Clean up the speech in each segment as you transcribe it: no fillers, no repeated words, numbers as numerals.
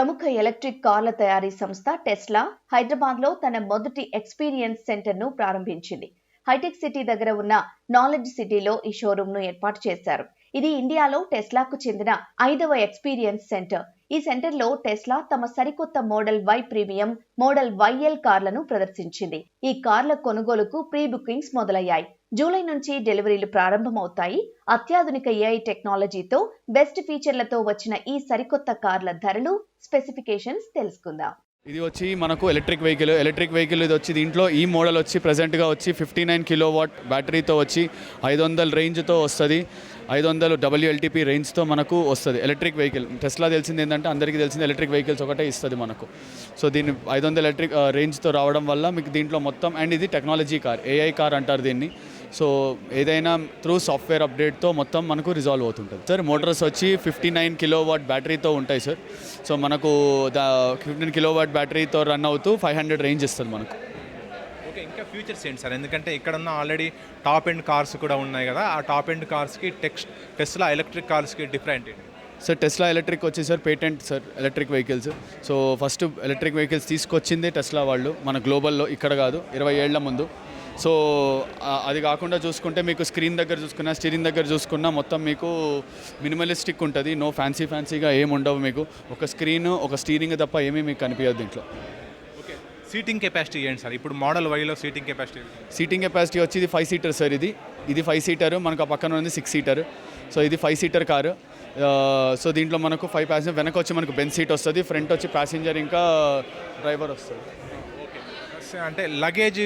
ప్రముఖ ఎలక్ట్రిక్ కార్ల తయారీ సంస్థ టెస్లా హైదరాబాద్లో తన మొదటి ఎక్స్పీరియన్స్ సెంటర్ను ప్రారంభించింది. హైటెక్ సిటీ దగ్గర ఉన్న నాలెడ్జ్ సిటీలో ఈ షోరూంను ఏర్పాటు చేశారు. ఇది ఇండియాలో టెస్లాకు చెందిన 5వ ఎక్స్పీరియన్స్ సెంటర్. ఈ సెంటర్లో టెస్లా తమ సరికొత్త model Y premium, model Y L కార్లను ప్రదర్శించింది. ఈ కార్ల కొనుగోలుకు ప్రీ బుకింగ్స్ మొదలయ్యాయి. జూలై నుంచి డెలివరీలు ప్రారంభమవుతాయి. అత్యాధునిక ఏఐ టెక్నాలజీతో బెస్ట్ ఫీచర్లతో వచ్చిన ఈ సరికొత్త కార్ల ధరలు, స్పెసిఫికేషన్స్ తెలుసుకుందాం. ఇది వచ్చి మనకు ఎలక్ట్రిక్ వెహికల్ ఇది వచ్చి దీంట్లో ఈ మోడల్ వచ్చి ప్రెజెంట్గా వచ్చి 59 కిలోవాట్ బ్యాటరీతో వచ్చి 500 రేంజ్తో వస్తుంది. 500 WLTP రేంజ్తో మనకు వస్తుంది ఎలక్ట్రిక్ వెహికల్. టెస్లా తెలిసింది ఏంటంటే అందరికీ తెలిసింది ఎలక్ట్రిక్ వెహికల్స్ ఒకటే ఇస్తుంది మనకు. సో దీన్ని 500 ఎలక్ట్రిక్ రేంజ్తో రావడం వల్ల మీకు దీంట్లో మొత్తం అండ్ ఇది టెక్నాలజీ కార్, AI కార్ అంటారు దీన్ని. సో ఏదైనా త్రూ సాఫ్ట్వేర్ అప్డేట్తో మొత్తం మనకు రిజాల్వ్ అవుతుంటుంది సార్. మోటార్స్ వచ్చి 59 కిలోవాట్ బ్యాటరీతో ఉంటాయి సార్. సో మనకు 15 కిలోవాట్ బ్యాటరీతో రన్ అవుతూ 500 రేంజ్ ఇస్తుంది మనకు. ఓకే, ఇంకా ఫ్యూచర్స్ ఏంటి సార్? ఎందుకంటే ఇక్కడ ఉన్న ఆల్రెడీ టాప్ ఎండ్ కార్స్ కూడా ఉన్నాయి కదా, ఆ టాప్ ఎండ్ కార్స్కి టెస్లా ఎలక్ట్రిక్ కార్స్కి డిఫరెంట్ ఏంటి సార్? టెస్లా ఎలక్ట్రిక్ వచ్చి sir patent sir electric vehicles. So first electric vehicles తీసుకొచ్చిందే టెస్లా వాళ్ళు మన గ్లోబల్లో, ఇక్కడ కాదు 20 ఏళ్ల ముందు. సో అది కాకుండా చూసుకుంటే మీకు స్టీరింగ్ దగ్గర చూసుకున్నా మొత్తం మీకు మినిమలిస్టిక్ ఉంటుంది. నో ఫ్యాన్సీగా ఏమి ఉండవు మీకు. ఒక స్క్రీన్, ఒక స్టీరింగ్ తప్ప ఏమీ మీకు కనిపించదు దీంట్లో. ఓకే, సీటింగ్ కెపాసిటీ ఏంటి సార్? ఇప్పుడు మోడల్ వైలో సీటింగ్ కెపాసిటీ వచ్చి ఇది 5 సీటర్ సార్. ఇది 5 సీటర్, మనకు ఆ పక్కన ఉంది 6 సీటర్. సో ఇది 5 సీటర్ కారు. సో దీంట్లో మనకు 5 ప్యాసింజర్, వెనక వచ్చి మనకు బెంచ్ సీట్ వస్తుంది, ఫ్రంట్ వచ్చి ప్యాసింజర్ ఇంకా డ్రైవర్ వస్తుంది. అంటే లగేజ్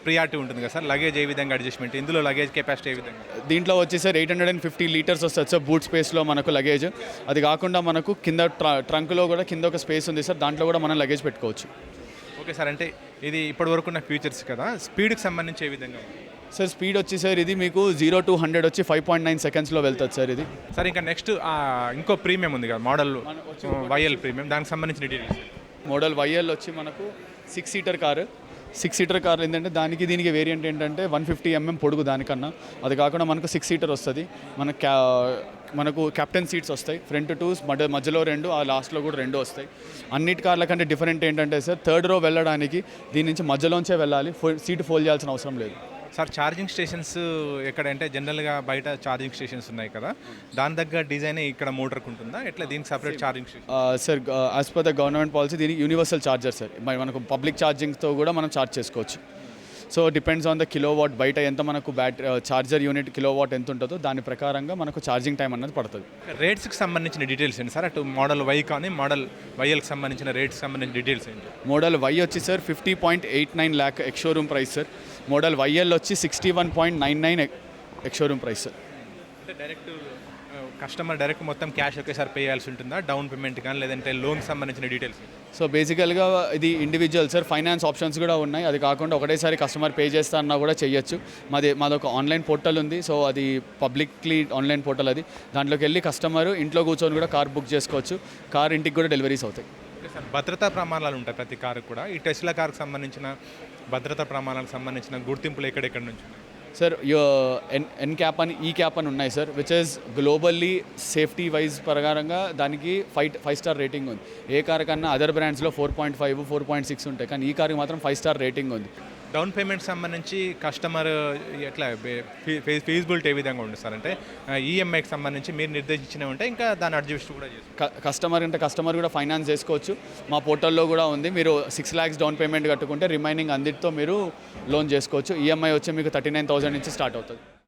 ప్రియారిటీ ఉంటుంది కదా సార్? లగేజ్ ఏ విధంగా అడ్జస్ట్మెంట్, ఇందులో లగేజ్ కెపాసిటీ ఏ విధంగా? దీంట్లో వచ్చి సార్ 850 లీటర్స్ వస్తుంది సార్ బూట్ స్పేస్లో మనకు లగేజ్. అది కాకుండా మనకు కింద ట్రంక్లో కూడా కింద ఒక స్పేస్ ఉంది సార్, దాంట్లో కూడా మనం లగేజ్ పెట్టుకోవచ్చు. ఓకే సార్, అంటే ఇది ఇప్పటి వరకు ఉన్న ఫీచర్స్ కదా, స్పీడ్కి సంబంధించి ఏ విధంగా సార్? స్పీడ్ వచ్చి సార్ ఇది మీకు 0 to 100 వచ్చి 5.9 సెకండ్స్లో వెళ్తుంది సార్ ఇది. సార్ ఇంకా నెక్స్ట్ ఇంకో ప్రీమియం ఉంది కదా మోడల్ వైఎల్ ప్రీమియం, దానికి సంబంధించిన డీటెయిల్స్. మోడల్ వైఎల్ వచ్చి మనకు 6 సీటర్ కారు. 6 సీటర్ కార్లు ఏంటంటే దీనికి వేరియంట్ ఏంటంటే 150 mm పొడుగు దానికన్నా. అది కాకుండా మనకు 6 సీటర్ వస్తుంది. మనకు కెప్టెన్ సీట్స్ వస్తాయి, ఫ్రంట్ 2, మధ్యలో 2, ఆ లాస్ట్లో కూడా 2 వస్తాయి. అన్నిటి కార్ల కంటే డిఫరెంట్ ఏంటంటే సార్, థర్డ్ రో వెళ్ళడానికి దీని నుంచి మధ్యలోంచే వెళ్ళాలి, సీటు ఫోల్డ్ చేయాల్సిన అవసరం లేదు సార్. ఛార్జింగ్ స్టేషన్స్ ఎక్కడంటే జనరల్గా బయట ఛార్జింగ్ స్టేషన్స్ ఉన్నాయి కదా, దాని దగ్గర డిజైన్ ఇక్కడ మోటార్కి ఉంటుందా? ఎట్లా దీనికి separate charging station? Sir as per the government policy దీనికి యూనివర్సల్ ఛార్జర్ సార్. మనకు పబ్లిక్ ఛార్జింగ్తో కూడా మనం ఛార్జ్ చేసుకోవచ్చు. So depends on the kilowatt, బయట ఎంత మనకు ఛార్జర్ యూనిట్ కిలోవాట్ ఎంత ఉంటుందో దాని ప్రకారంగా మనకు ఛార్జింగ్ టైం అన్నది పడుతుంది. రేట్స్కి సంబంధించిన డీటెయిల్స్ ఏంటి సార్? అటు మోడల్ వై కానీ మోడల్ వైఎల్కి సంబంధించిన రేట్స్కి సంబంధించిన డీటెయిల్స్ ఏంటి? మోడల్ వై వచ్చి sir 50.89 lakh ex showroom price sir. Model YL వచ్చి 61.99 ఎక్స్ షోరూమ్ ప్రైస్ సార్. అంటే కస్టమర్ డైరెక్ట్ మొత్తం క్యాష్ ఒకేసారి పే చేయాల్సి ఉంటుందా, డౌన్ పేమెంట్ కానీ, లేదంటే లోన్కి సంబంధించిన డీటెయిల్స్? సో బేసికల్గా ఇది ఇండివిజువల్ సార్, ఫైనాన్స్ ఆప్షన్స్ కూడా ఉన్నాయి. అది కాకుండా ఒకటేసారి కస్టమర్ పే చేస్తా అన్నా కూడా చేయొచ్చు. మాదొక ఆన్లైన్ పోర్టల్ ఉంది. సో అది పబ్లిక్లీ ఆన్లైన్ పోర్టల్. అది దాంట్లోకి వెళ్ళి కస్టమర్ ఇంట్లో కూర్చొని కూడా కార్ బుక్ చేసుకోవచ్చు. కార్ ఇంటికి కూడా డెలివరీస్ అవుతాయి. సార్ భద్రతా ప్రమాణాలు ఉంటాయి ప్రతి కారు కూడా. ఈ టెస్లా కార్కి సంబంధించిన భద్రతా ప్రమాణాలకు సంబంధించిన గుర్తింపులు ఎక్కడెక్కడ నుంచి ఉన్నాయి సార్? ఎన్ క్యాప్ అని, ఈ క్యాప్ అని ఉన్నాయి sir, which is globally safety wise ప్రకారంగా దానికి 5 స్టార్ రేటింగ్ ఉంది. ఏ కార్ కన్నా అదర్ బ్రాండ్స్లో 4.5, 4.6 ఉంటాయి, కానీ ఈ కార్కి మాత్రం 5 స్టార్ రేటింగ్ ఉంది. డౌన్ పేమెంట్ సంబంధించి కస్టమర్ ఎట్లా ఫీజిబిలిటీ ఏ విధంగా ఉంటుంది సార్? అంటే ఈఎంఐకి సంబంధించి మీరు నిర్దేశించినవి ఉంటే ఇంకా దాన్ని అడ్జస్ట్ కూడా చేస్తారు. కస్టమర్ కూడా ఫైనాన్స్ చేసుకోవచ్చు. మా పోర్టల్లో కూడా ఉంది. మీరు 6 lakhs డౌన్ పేమెంట్ కట్టుకుంటే రిమైనింగ్ అన్నిటితో మీరు లోన్ చేసుకోవచ్చు. ఈఎంఐ వచ్చి మీకు 39,000 నుంచి స్టార్ట్ అవుతుంది.